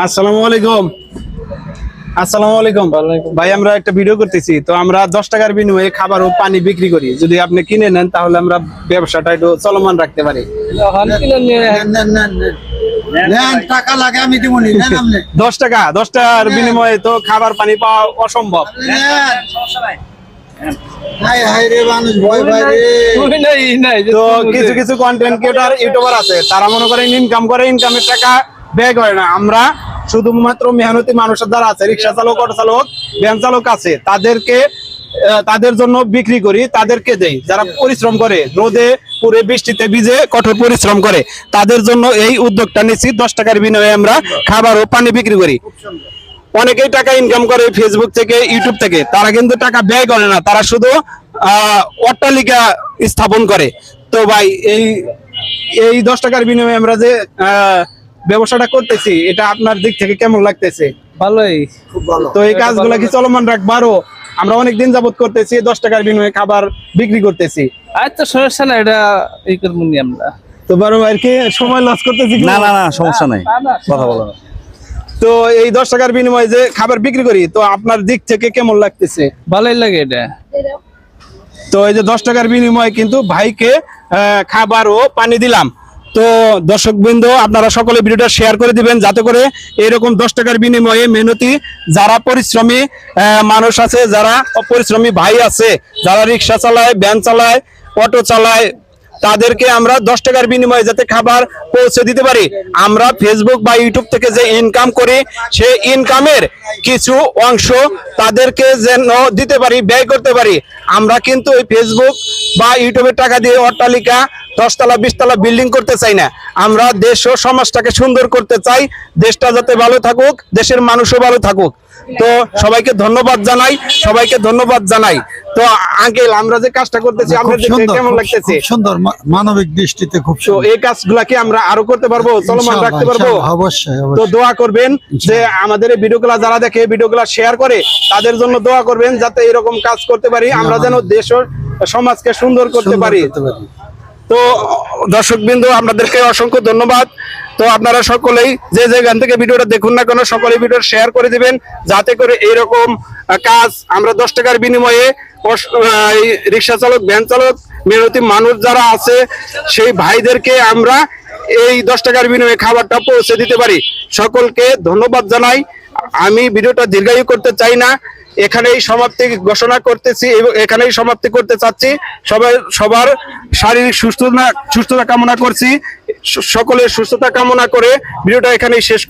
আসসালামু আলাইকুম। আসসালামু আলাইকুম ভাই, আমরা একটা ভিডিও করতেছি, তো আমরা 10 টাকার বিনিময়ে খাবার ও পানি বিক্রি করি। যদি আপনি কিনে নেন তাহলে আমরা ব্যবসাটা একটু চলমান রাখতে পারি। টাকা লাগে আমি দিব নি। 10 টাকা, 10 টাকার বিনিময়ে তো খাবার পানি পাওয়া অসম্ভব। তো কিছু কিছু কন্টেন্ট ক্রিয়েটর ইউটিউবার আছে, তারা মনে করেন ইনকাম করে, ইনকামের টাকা ব্যয় করে না। আমরা শুধুমাত্র মেহনতি মানুষের দ্বারা আছে, রিক্সা চালক, অটো চালক, ভ্যান চালক আছে, তাদের জন্য বিক্রি করি, তাদেরকে দেই। যারা পরিশ্রম করে, রোদে পুরে বৃষ্টিতে ভিজে কঠোর পরিশ্রম করে, তাদের জন্য এই উদ্যোগটা নিচ্ছি। 10 টাকার বিনিময়ে আমরা খাবার ও পানি বিক্রি করি। অনেকেই টাকা ইনকাম করে ফেসবুক থেকে, ইউটিউব থেকে, তারা কিন্তু টাকা ব্যয় করে না, তারা শুধু অট্টালিকা স্থাপন করে। তো ভাই, এই 10 টাকার বিনিময়ে আমরা যে ব্যবসাটা করতেছি, এটা আপনার দিক থেকে কেমন লাগতেছে? ভালোই, খুব ভালো। তো এই কাজগুলা কি চলমান রাখবারও? আমরা অনেকদিন যাবত করতেছি, 10 টাকার বিনিময়ে খাবার বিক্রি করতেছি। আচ্ছা সমস্যা না, এটা এই করবো নি আমরা। তো বড় ভাই কি সময় লস করতেছি? না না না, সমস্যা নাই, কথা বলো না। তো এই 10 টাকার বিনিময়ে যে খাবার বিক্রি করি, তো আপনার দিক থেকে কেমন লাগতেছে? ভালোই লাগে এটা। তো এই যে 10 টাকার বিনিময়ে কিন্তু ভাইকে খাবার ও পানি দিলাম। তো দর্শকবৃন্দ, আপনারা সকলে ভিডিওটা শেয়ার করে দিবেন, যাতে করে এরকম 10 টাকার বিনিময়ে মেহনতি যারা পরিশ্রমী মানুষ আছে, যারা পরিশ্রমী ভাই আছে, যারা রিক্সা চালায়, ভ্যান চালায়, অটো চালায়, তাদেরকে আমরা 10 টাকার বিনিময়ে যাতে খাবার পৌঁছে দিতে পারি। আমরা ফেসবুক বা ইউটিউব থেকে যে ইনকাম করি, সেই ইনকামের কিছু অংশ তাদেরকে যেন দিতে পারি, ব্যয় করতে পারি। আমরা কিন্তু এই ফেসবুক বা ইউটিউবের টাকা দিয়ে অট্টালিকা 10 তলা 20 তলা বিল্ডিং করতে চাই না। আমরা দেশ ও সমাজটাকে সুন্দর করতে চাই, দেশটা যাতে ভালো থাকুক, দেশের মানুষও ভালো থাকুক। তো সবাইকে ধন্যবাদ জানাই। তো আঙ্কেল, আমরা যে কাজটা করতেছি, আপনাদের কেমন লাগতেছে? সুন্দর, মানবিক দৃষ্টিতে খুব তো সুন্দর। এই কাজগুলা কি আমরা আরো করতে পারবো, চলমান রাখতে পারবো? অবশ্যই তো দোয়া করবেন যে আমাদের এই ভিডিওগুলা যারা দেখে, ভিডিওগুলা শেয়ার করে, তাদের জন্য দোয়া করবেন, যাতে এরকম কাজ করতে পারি, আমরা যেন দেশ ও সমাজকে সুন্দর করতে পারি। তো দর্শকবৃন্দ, আপনাদেরকে অসংখ্য ধন্যবাদ। তো আপনারা সকলেই যে যেখান থেকে ভিডিওটা দেখুন না কেন, সকলেই ভিডিও শেয়ার করে দিবেন, যাতে করে এইরকম কাজ আমরা 10 টাকার বিনিময়ে রিক্সা চালক, ভ্যান চালক, মেহনতি মানুষ যারা আছে, সেই ভাইদেরকে আমরা এই 10 টাকার বিনিময়ে খাবারটা পৌঁছে দিতে পারি। সকলকে ধন্যবাদ জানাই। আমি ভিডিওটা দীর্ঘায়ু করতে চাই না, এখানেই সমাপ্তি ঘোষণা করতেছি এবং এখানেই সমাপ্তি করতে চাচ্ছি। সবার শারীরিক সুস্থতা কামনা করছি, সকলের সুস্থতা কামনা করে ভিডিওটা এখানেই শেষ